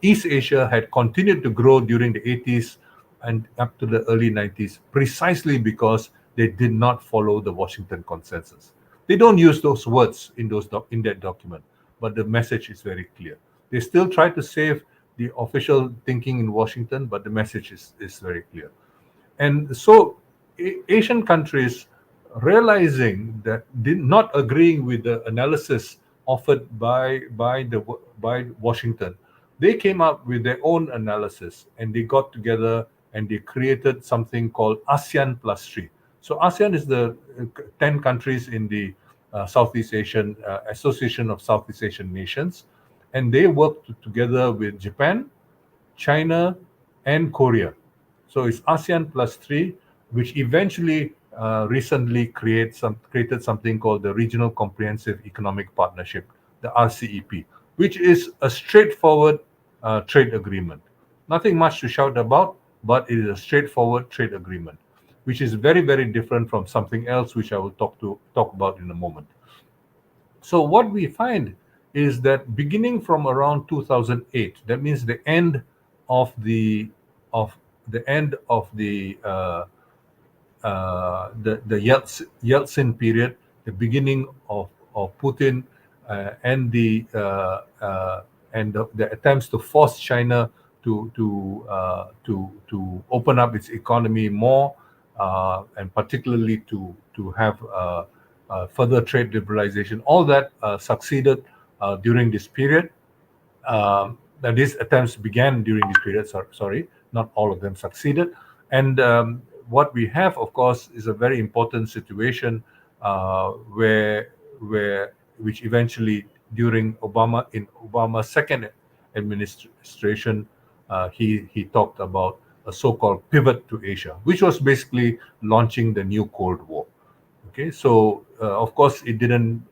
East Asia had continued to grow during the 80s and up to the early 90s precisely because they did not follow the Washington consensus. They don't use those words in in that document, but the message is very clear. They still try to save the official thinking in Washington, but the message is very clear. And so Asian countries, realizing that, not agreeing with the analysis offered by Washington, they came up with their own analysis, and they got together and they created something called ASEAN plus 3. So ASEAN is the 10 countries in the Southeast Asian Association of Southeast Asian Nations, and they worked together with Japan, China, and Korea. So it's ASEAN plus 3, which eventually recently created something called the Regional Comprehensive Economic Partnership, the RCEP, which is a straightforward trade agreement. Nothing much to shout about, but it is a straightforward trade agreement, which is very, very different from something else, which I will talk about in a moment. So what we find is that beginning from around 2008, that means the end of the of the end of the Yeltsin period, the beginning of Putin, and the attempts to force China to open up its economy more, and particularly to have further trade liberalization. All that succeeded during this period. That these attempts began during this period. Sorry, not all of them succeeded. And what we have, of course, is a very important situation which eventually, during Obama's second administration, he talked about a so-called pivot to Asia, which was basically launching the new Cold War. Okay, so of course it didn't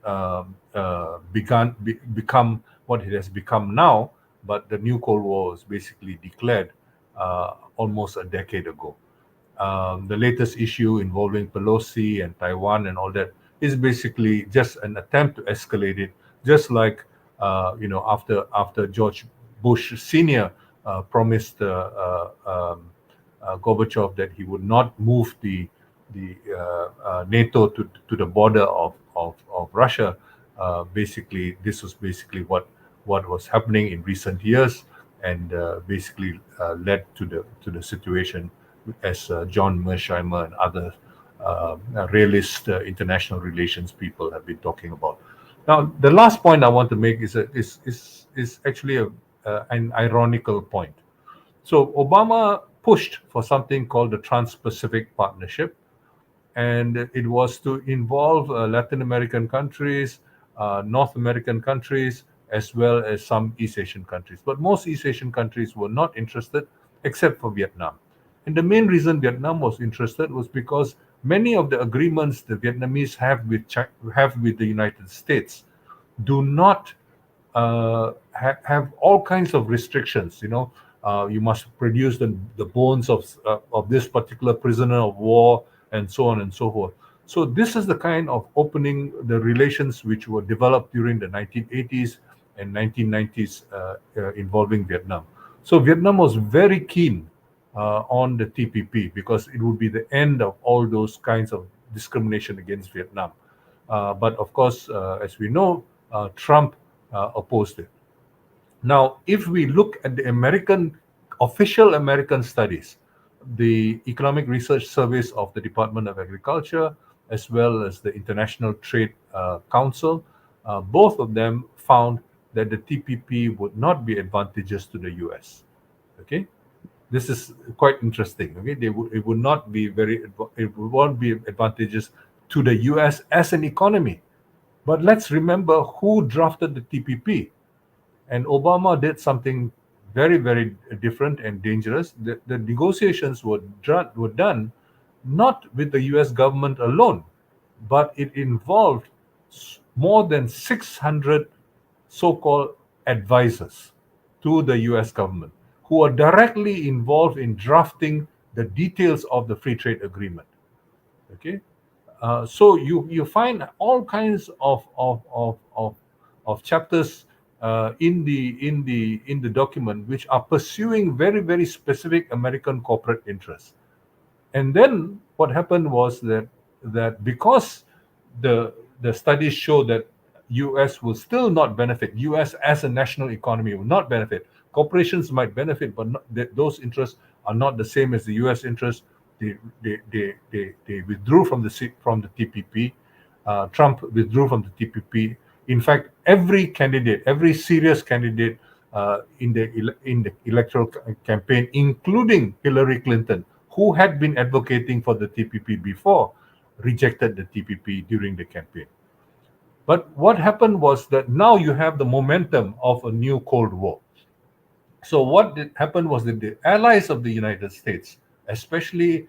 become what it has become now, but the new Cold War was basically declared almost a decade ago. The latest issue involving Pelosi and Taiwan and all that is basically just an attempt to escalate it, just like after George Bush Sr. Promised Gorbachev that he would not move the NATO to the border of Russia. Basically, this was basically what was happening in recent years, and basically led to the situation as John Mearsheimer and other realist international relations people have been talking about. Now, the last point I want to make is actually an ironical point. So Obama pushed for something called the Trans-Pacific Partnership, and it was to involve Latin American countries, North American countries, as well as some East Asian countries. But most East Asian countries were not interested, except for Vietnam. And the main reason Vietnam was interested was because many of the agreements the Vietnamese have with the United States do not have all kinds of restrictions. You must produce the bones of this particular prisoner of war, and so on and so forth. So this is the kind of opening the relations which were developed during the 1980s and 1990s involving Vietnam. So Vietnam was very keen on the TPP because it would be the end of all those kinds of discrimination against Vietnam. But of course, as we know, Trump opposed it. Now, if we look at the official American studies, the Economic Research Service of the Department of Agriculture, as well as the International Trade Council, both of them found that the TPP would not be advantageous to the US. Okay, this is quite interesting. Okay, it won't be advantageous to the US as an economy. But let's remember who drafted the TPP. And Obama did something very, very different and dangerous. The negotiations were done not with the US government alone, but it involved more than 600 so-called advisors to the US government who are directly involved in drafting the details of the free trade agreement. Okay, so you find all kinds of chapters in the document which are pursuing very very specific American corporate interests. And then what happened was that because the studies show that US will still not benefit, US as a national economy will not benefit. Corporations might benefit, but those interests are not the same as the US interests. They withdrew from the TPP. Trump withdrew from the TPP. In fact, every serious candidate in the electoral campaign, including Hillary Clinton, who had been advocating for the TPP before, rejected the TPP during the campaign. But what happened was that now you have the momentum of a new Cold War. So what happened was that the allies of the United States, especially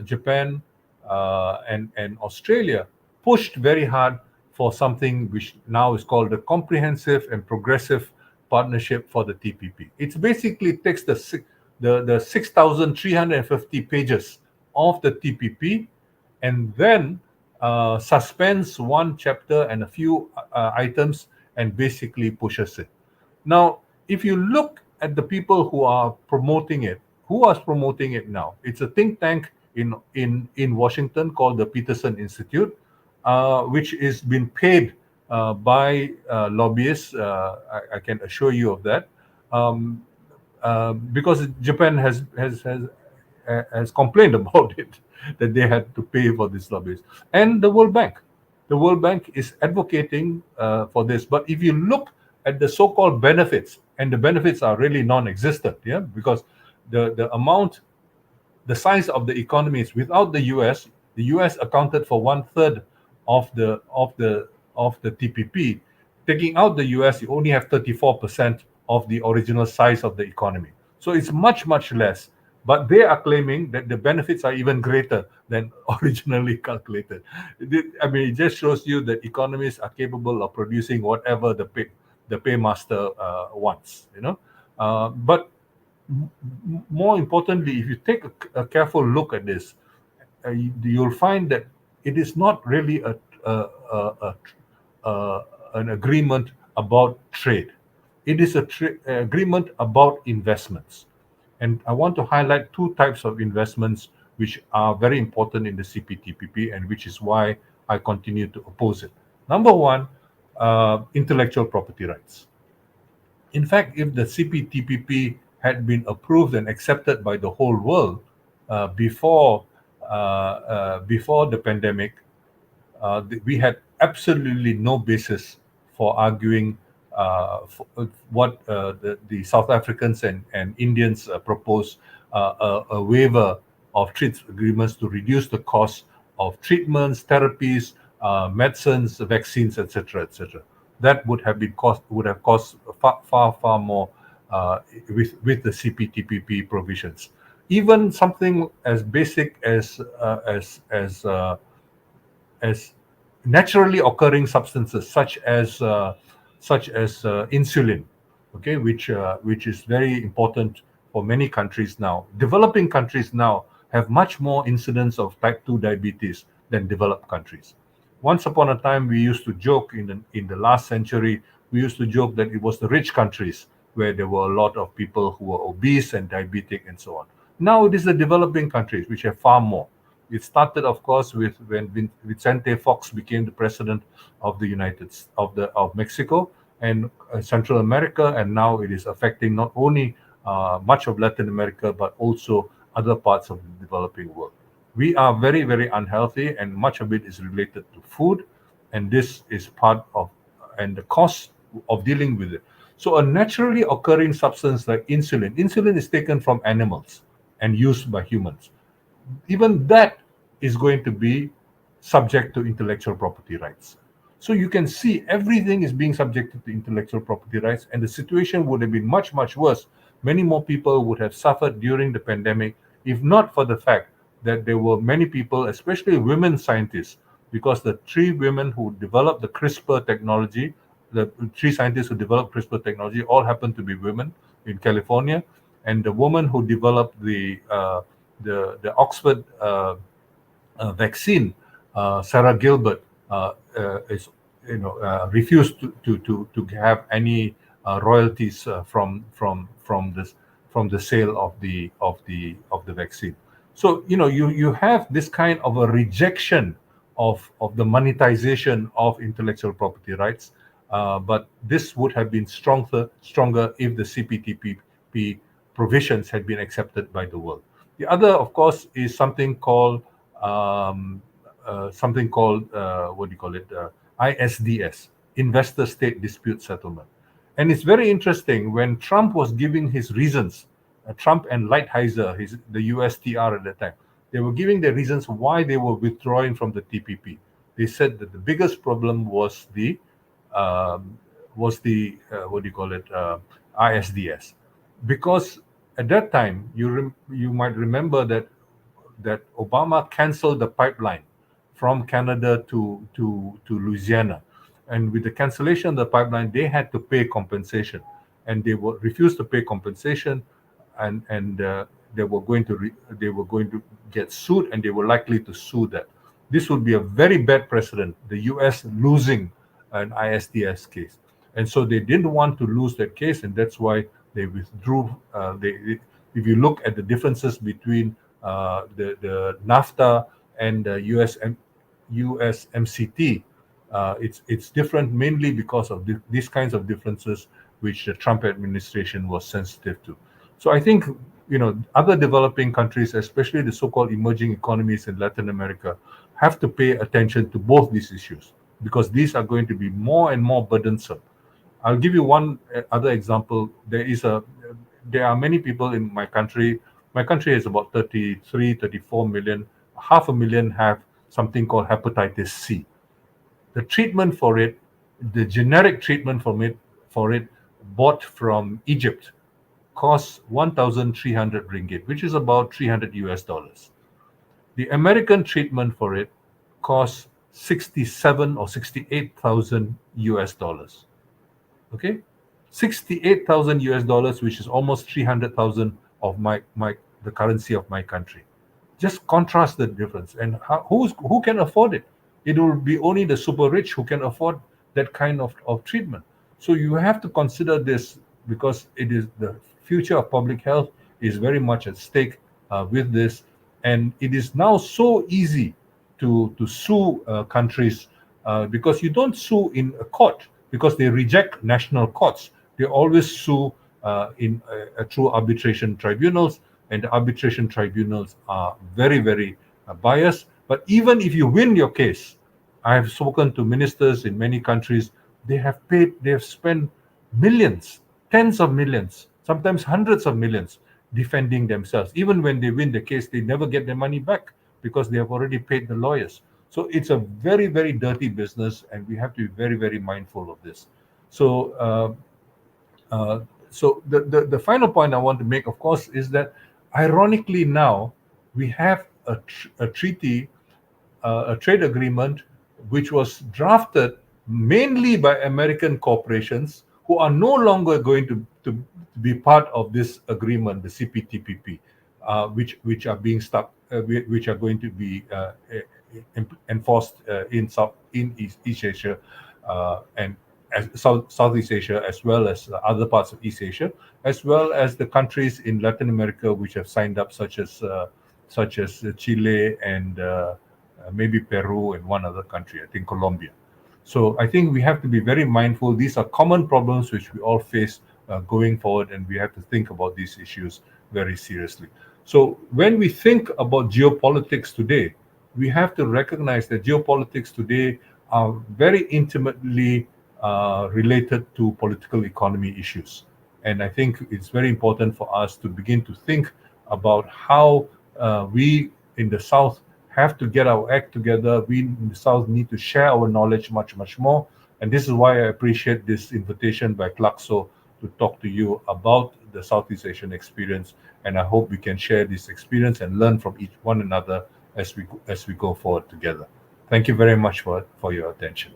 Japan and Australia, pushed very hard for something which now is called the Comprehensive and Progressive Partnership for the TPP. It basically takes the 6,350 pages of the TPP and then suspends one chapter and a few items and basically pushes it. Now, if you look at the people who are promoting it now? It's a think tank in Washington called the Peterson Institute, which is been paid by lobbyists. I can assure you of that, because Japan has complained about it, that they had to pay for these lobbyists, and the World Bank. The World Bank is advocating for this. But if you look at the so-called benefits, and the benefits are really non-existent, yeah, because the amount, the size of the economies without the US accounted for 1/3 of the TPP. Taking out the US, you only have 34% of the original size of the economy. So it's much less. But they are claiming that the benefits are even greater than originally calculated. I mean, it just shows you that economies are capable of producing whatever the paymaster wants. But more importantly, if you take a careful look at this, you'll find that it is not really an agreement about trade. It is an agreement about investments. And I want to highlight two types of investments which are very important in the CPTPP, and which is why I continue to oppose it. Number one, intellectual property rights. In fact, if the CPTPP had been approved and accepted by the whole world before the pandemic, we had absolutely no basis for arguing what the South Africans and Indians propose, a waiver of trade agreements to reduce the cost of treatments, therapies, medicines, vaccines, etc., etc. That would have cost far more with the CPTPP provisions. Even something as basic as naturally occurring substances such as insulin, okay, which is very important for many countries now. Developing countries now have much more incidence of type 2 diabetes than developed countries. Once upon a time, we used to joke in the last century, we used to joke that it was the rich countries where there were a lot of people who were obese and diabetic and so on. Now it is the developing countries which have far more. It started, of course, with when Vicente Fox became the president of the of Mexico and Central America, and now it is affecting not only much of Latin America but also other parts of the developing world. We are very, very unhealthy, and much of it is related to food, and this is part of and the cost of dealing with it. So, a naturally occurring substance like insulin is taken from animals and used by humans. Even that is going to be subject to intellectual property rights. So you can see everything is being subjected to intellectual property rights, and the situation would have been much worse. Many more people would have suffered during the pandemic if not for the fact that there were many people, especially women scientists, because the three women who developed the CRISPR technology, the three scientists who developed CRISPR technology, all happen to be women in California, and the woman who developed the Oxford vaccine, Sarah Gilbert, is refused to have any royalties from the sale of the vaccine. So you have this kind of a rejection of the monetization of intellectual property rights, but this would have been stronger if the CPTPP provisions had been accepted by the world. The other, of course, is something called what do you call it? ISDS, Investor State Dispute Settlement. And it's very interesting when Trump was giving his reasons, Trump and Lighthizer, the USTR at that time, they were giving their reasons why they were withdrawing from the TPP. They said that the biggest problem was the what do you call it, ISDS, because at that time you might remember that Obama canceled the pipeline from Canada to Louisiana, and with the cancellation of the pipeline, they had to pay compensation, and they refused to pay compensation, and they were going to get sued, and they were likely to sue that. This would be a very bad precedent, the U.S. losing an ISDS case, and so they didn't want to lose that case, and that's why they withdrew. If you look at the differences between the NAFTA and USMCT, it's different mainly because of these kinds of differences which the Trump administration was sensitive to. So I think other developing countries, especially the so-called emerging economies in Latin America, have to pay attention to both these issues because these are going to be more and more burdensome. I'll give you one other example. There are many people in my country. My country is about 33, 34 million. 500,000 have something called hepatitis C. The treatment for it, the generic treatment for it bought from Egypt, costs 1,300 ringgit, which is about $300. The American treatment for it costs 67 or 68,000 US dollars. Okay, 68,000 US dollars, which is almost 300,000 of the currency of my country. Just contrast the difference, and who can afford it? It will be only the super rich who can afford that kind of treatment. So you have to consider this because it is the future of public health is very much at stake with this, and it is now so easy to sue countries because you don't sue in a court because they reject national courts. They always sue through arbitration tribunals, and the arbitration tribunals are very, very biased. But even if you win your case, I have spoken to ministers in many countries. They have spent millions, tens of millions, sometimes hundreds of millions defending themselves. Even when they win the case, they never get their money back because they have already paid the lawyers. So it's a very, very dirty business, and we have to be very, very mindful of this. So, the final point I want to make, of course, is that ironically now we have a treaty, a trade agreement, which was drafted mainly by American corporations who are no longer going to be part of this agreement, the CPTPP, which are being which are going to be enforced in East Asia and Southeast Asia, as well as other parts of East Asia, as well as the countries in Latin America which have signed up, such as Chile and maybe Peru and one other country, I think Colombia. So I think we have to be very mindful. These are common problems which we all face going forward, and we have to think about these issues very seriously. So when we think about geopolitics today, we have to recognize that geopolitics today are very intimately related to political economy issues. And I think it's very important for us to begin to think about how we in the South have to get our act together. We in the South need to share our knowledge much, much more. And this is why I appreciate this invitation by Claxo to talk to you about the Southeast Asian experience. And I hope we can share this experience and learn from one another as we go forward together. Thank you very much for your attention.